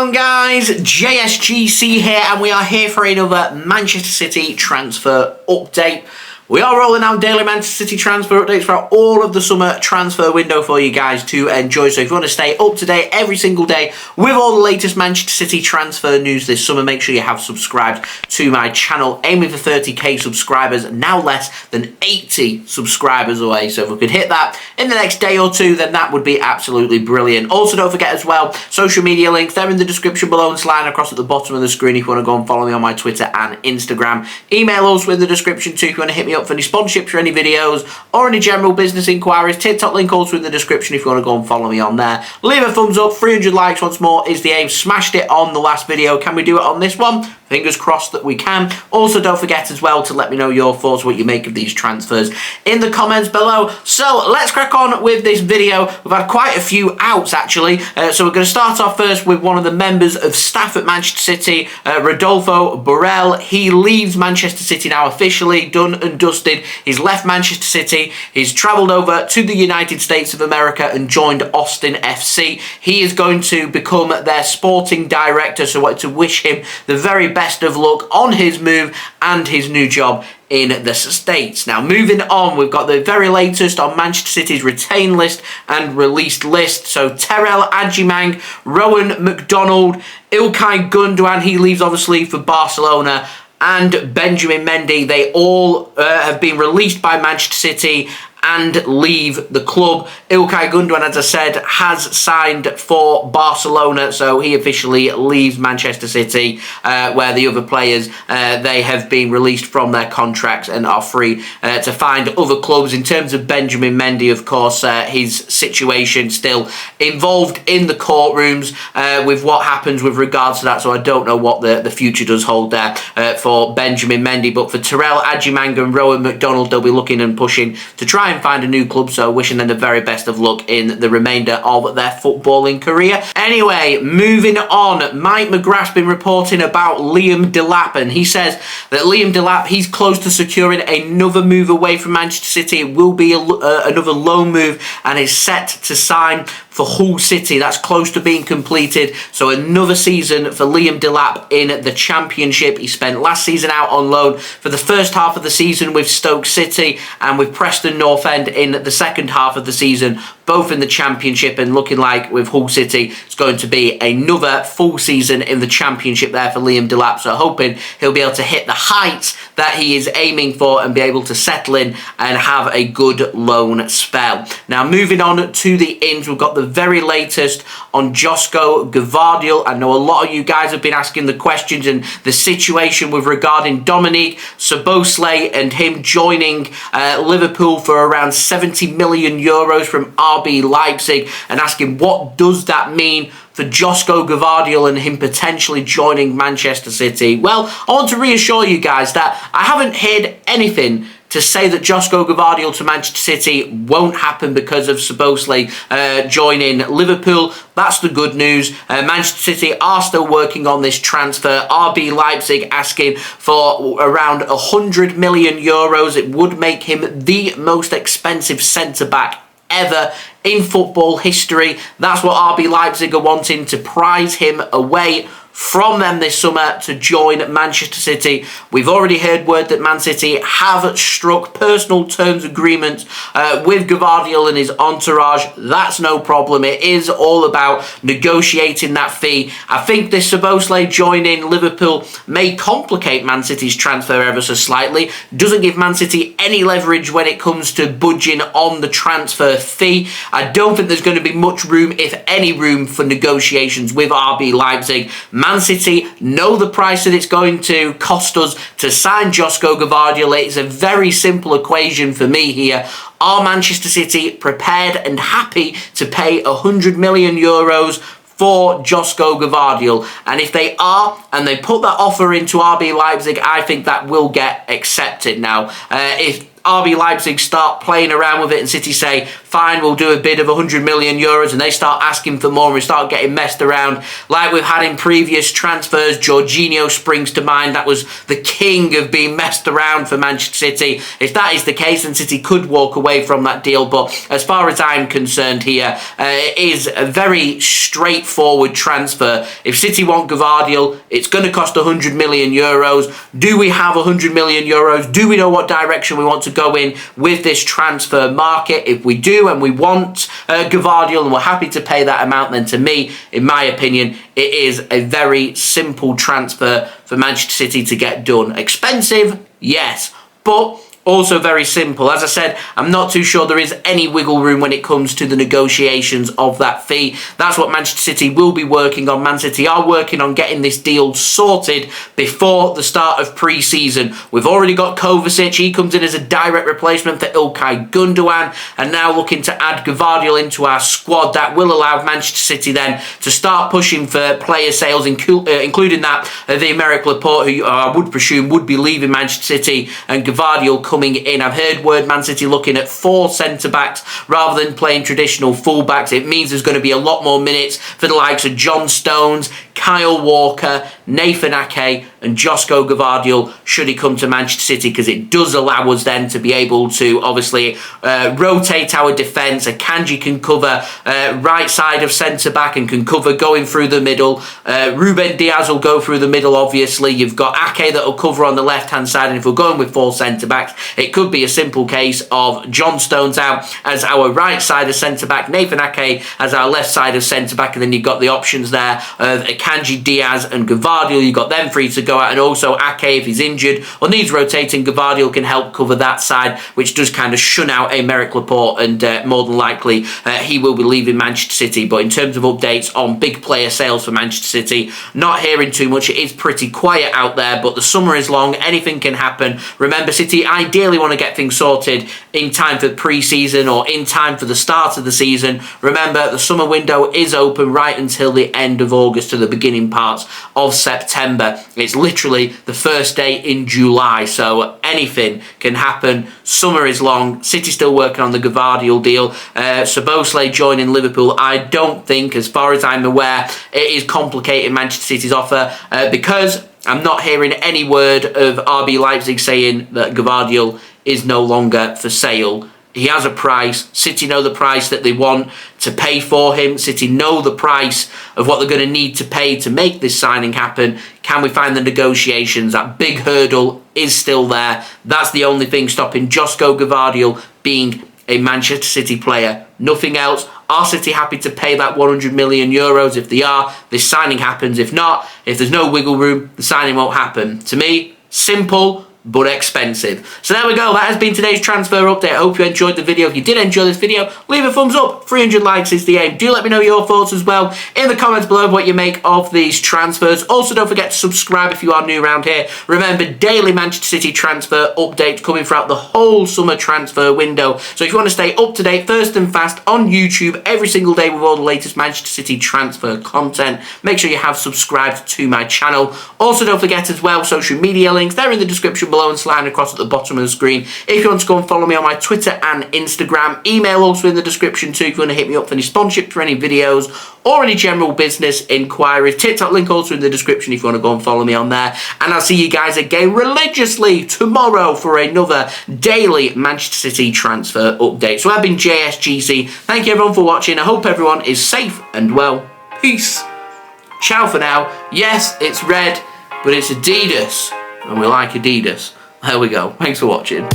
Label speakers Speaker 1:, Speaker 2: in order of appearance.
Speaker 1: on, guys? JSGC here, and we are here for another Manchester City transfer update. We are rolling out daily Manchester City transfer updates throughout all of the summer transfer window for you guys to enjoy. So if you want to stay up to date every single day with all the latest Manchester City transfer news this summer, make sure you have subscribed to my channel. Aiming for 30k subscribers, now less than 80 subscribers away. So if we could hit that in the next day or two, then that would be absolutely brilliant. Also, don't forget as well, social media links, they're in the description below and sliding across at the bottom of the screen if you want to go and follow me on my Twitter and Instagram. Email also in the description too if you want to hit me up for any sponsorships or any videos or any general business inquiries. TikTok link also in the description if you want to go and follow me on there. Leave a thumbs up. 300 likes once more is the aim. Smashed it on the last video. Can we do it on this one? Fingers crossed that we can. Also, don't forget as well to let me know your thoughts, what you make of these transfers in the comments below. So let's crack on with this video. We've had quite a few outs actually. So we're going to start off first with one of the members of staff at Manchester City, Rodolfo Borrell. He leaves Manchester City now officially, done and dusted. He's left Manchester City. He's travelled over to the United States of America and joined Austin FC. He is going to become their sporting director. So I wanted to wish him the very best of luck on his move and his new job in the States. Now, moving on, we've got the very latest on Manchester City's retained list and released list. So Terrell, Agyemang, Rowan, McDonald, Ilkay Gundogan, he leaves obviously for Barcelona, and Benjamin Mendy, they all have been released by Manchester City and leave the club. Ilkay Gundogan, as I said, has signed for Barcelona, so he officially leaves Manchester City, where the other players, they have been released from their contracts and are free to find other clubs. In terms of Benjamin Mendy, of course, his situation still involved in the courtrooms with what happens with regards to that, so I don't know what the future does hold there for Benjamin Mendy. But for Terrell, Agyemang and Rowan McDonald, they'll be looking and pushing to try and find a new club, so wishing them the very best of luck in the remainder of their footballing career. Anyway, moving on, Mike McGrath's been reporting about Liam Delap, and he says that Liam Delap, he's close to securing another move away from Manchester City. It will be another loan move and is set to sign for Hull City. That's close to being completed. So another season for Liam Delap in the Championship. He spent last season out on loan for the first half of the season with Stoke City and with Preston North End in the second half of the season, both in the Championship, and looking like with Hull City it's going to be another full season in the Championship there for Liam Delap. So hoping he'll be able to hit the heights that he is aiming for and be able to settle in and have a good loan spell. Now, moving on to the ins, we've got the very latest on Josko Gvardiol. I know a lot of you guys have been asking the questions and the situation with regarding Dominik Szoboszlai and him joining Liverpool for around 70 million euros from RB Leipzig, and asking what does that mean for Josko Gvardiol and him potentially joining Manchester City. Well, I want to reassure you guys that I haven't heard anything to say that Josko Gvardiol to Manchester City won't happen because of Szoboszlai joining Liverpool. That's the good news. Manchester City are still working on this transfer. RB Leipzig asking for around 100 million euros. It would make him the most expensive centre-back ever in football history. That's what RB Leipzig are wanting, to prize him away from them this summer to join Manchester City. We've already heard word that Man City have struck personal terms agreements with Gvardiol and his entourage. That's no problem. It is all about negotiating that fee. I think this Szoboszlai joining Liverpool may complicate Man City's transfer ever so slightly. Doesn't give Man City any leverage when it comes to budging on the transfer fee. I don't think there's going to be much room, if any room, for negotiations with RB Leipzig. Man City know the price that it's going to cost us to sign Josko Gvardiol. It's a very simple equation for me here. Are Manchester City prepared and happy to pay 100 million euros for Josko Gvardiol? And if they are, and they put that offer into RB Leipzig, I think that will get accepted. Now, if RB Leipzig start playing around with it and City say, fine, we'll do a bid of 100 million euros, and they start asking for more and we start getting messed around like we've had in previous transfers. Jorginho springs to mind. That was the king of being messed around for Manchester City. If that is the case, then City could walk away from that deal. But as far as I'm concerned here, it is a very straightforward transfer. If City want Gvardiol, it's going to cost 100 million euros. Do we have 100 million euros? Do we know what direction we want to go in with this transfer market? If we do and we want Gvardiol and we're happy to pay that amount, then to me, in my opinion, it is a very simple transfer for Manchester City to get done. Expensive, yes, but also very simple. As I said, I'm not too sure there is any wiggle room when it comes to the negotiations of that fee. That's what Manchester City will be working on. Man City are working on getting this deal sorted before the start of pre-season. We've already got Kovacic. He comes in as a direct replacement for Ilkay Gundogan, and now looking to add Gvardiol into our squad. That will allow Manchester City then to start pushing for player sales, including that of the Aymeric Laporte, who I would presume would be leaving Manchester City, and Gvardiol coming in. I've heard word Man City looking at 4 centre-backs rather than playing traditional full-backs. It means there's going to be a lot more minutes for the likes of John Stones, Kyle Walker, Nathan Ake and Josko Gvardiol should he come to Manchester City, because it does allow us then to be able to obviously rotate our defence. Akanji can cover right side of centre-back and can cover going through the middle. Ruben Diaz will go through the middle, obviously. You've got Ake that will cover on the left-hand side, and if we're going with 4 centre-backs, it could be a simple case of John Stones out as our right side of centre-back, Nathan Ake as our left side of centre-back, and then you've got the options there of Akanji, Diaz and Gvardiol. You've got them free to go out, and also Ake, if he's injured or needs rotating, Gvardiol can help cover that side, which does kind of shun out Aymeric Laporte, and more than likely he will be leaving Manchester City. But in terms of updates on big player sales for Manchester City, not hearing too much. It is pretty quiet out there, but the summer is long. Anything can happen. Remember, City ideally want to get things sorted in time for pre-season or in time for the start of the season. Remember, the summer window is open right until the end of August to the beginning parts of September. It's literally the first day in July, so anything can happen. Summer is long. City still working on the Gvardiol deal. Szoboszlai joining Liverpool. I don't think, as far as I'm aware, it is complicating Manchester City's offer because I'm not hearing any word of RB Leipzig saying that Gvardiol is no longer for sale. He has a price. City know the price that they want to pay for him. City know the price of what they're going to need to pay to make this signing happen. Can we find the negotiations? That big hurdle is still there. That's the only thing stopping Josko Gvardiol being a Manchester City player. Nothing else. Are City happy to pay that 100 million euros? If they are, this signing happens. If not, if there's no wiggle room, the signing won't happen. To me, simple but expensive. So there we go. That has been today's transfer update. I hope you enjoyed the video. If you did enjoy this video, leave a thumbs up. 300 likes is the aim. Do let me know your thoughts as well in the comments below of what you make of these transfers. Also, don't forget to subscribe if you are new around here. Remember, daily Manchester City transfer updates coming throughout the whole summer transfer window. So if you want to stay up to date, first and fast on YouTube every single day with all the latest Manchester City transfer content, make sure you have subscribed to my channel. Also, don't forget as well, social media links, they're in the description below and sliding across at the bottom of the screen. If you want to go and follow me on my Twitter and Instagram, email also in the description too if you want to hit me up for any sponsorship for any videos or any general business inquiries. TikTok link also in the description if you want to go and follow me on there. And I'll see you guys again religiously tomorrow for another daily Manchester City transfer update. So I've been JSGC. Thank you everyone for watching. I hope everyone is safe and well. Peace. Ciao for now. Yes, it's red, but it's Adidas, and we like Adidas. There we go. Thanks for watching.